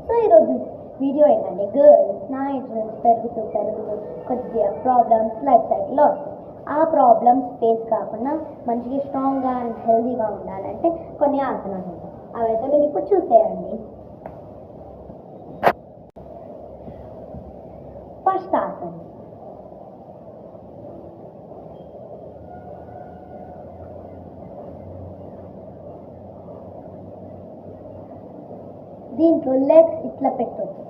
So ఈరోజు video ఏంటంటే girls నా ఇంట్రెస్ట్ పెరుగుతూ కొద్దిగా ప్రాబ్లమ్స్ లైఫ్ సైకిల్లో వస్తాయి. ఆ ప్రాబ్లమ్స్ ఫేస్ కాకుండా మంచిగా స్ట్రాంగ్గా అండ్ హెల్తీగా ఉండాలంటే కొన్ని ఆసనాలు ఉంటాయి. అవైతే మీరు ఇప్పుడు చూసేయండి. ఫస్ట్ ఆసనం దీంట్లో లెగ్స్ ఇట్లా పెట్టవచ్చు,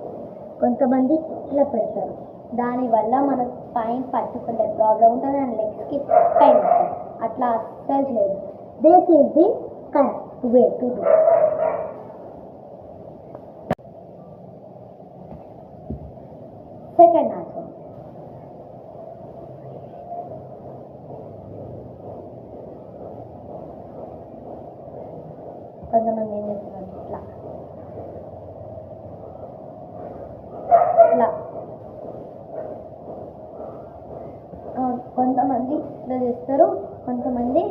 కొంతమంది ఇట్లా పెడతారు. దానివల్ల మన స్పైన్ పట్టుకునే ప్రాబ్లం ఉంటుంది అండ్ లెగ్స్కి పెయిన్ వస్తుంది. అట్లా అస్సలు చేయదు. This is the correct way to do. Second ఆసనం కొంతమంది ఏం చేస్తున్నారు ఇట్లా ఇట్లా, కొంతమంది ఇట్లా చేస్తారు, కొంతమంది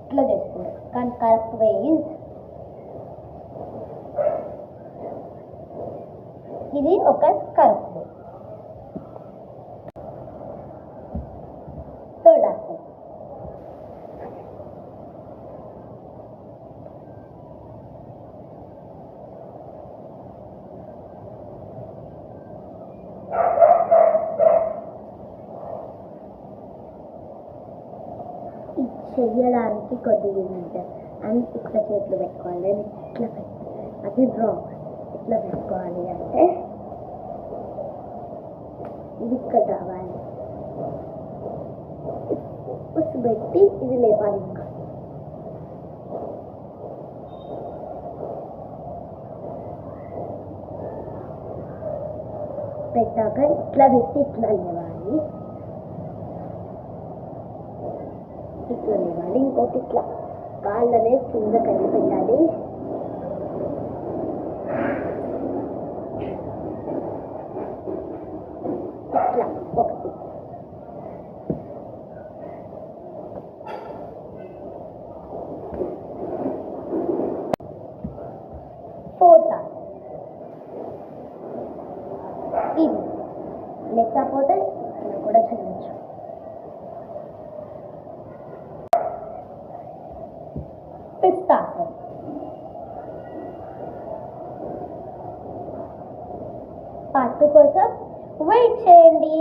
ఇట్లా చేస్తారు. కానీ కరెక్ట్ వే ఇది ఒక కరెక్ట్ వే. థర్డ్ ఆసనం చెయ్యడానికి కొద్దిగా ఉంటుంది అండ్ ఇట్లా చేతులు పెట్టుకోవాలి, ఇట్లా అది రాంగ్. ఇట్లా పెట్టుకోవాలి అంటే ఇది ఇక్కడ రావాలి, ఉసు పెట్టి ఇది లేపాలి. ఇంకా పెట్టాక ఇట్లా పెట్టి ఇట్లా లేవాలి, ఇట్లా లేవాలి. ఇంకోటి ఇట్లా కాళ్ళనే కింద కలిపి పెట్టాలి. ఇట్లా ఒకటి. ఫోర్త్ ఇది లేకపోతే ఇట్లా కూడా చేయొచ్చు. ఫిఫ్త్ ఆసనం పార్ట్ 2 కోసం వెయిట్ చేయండి.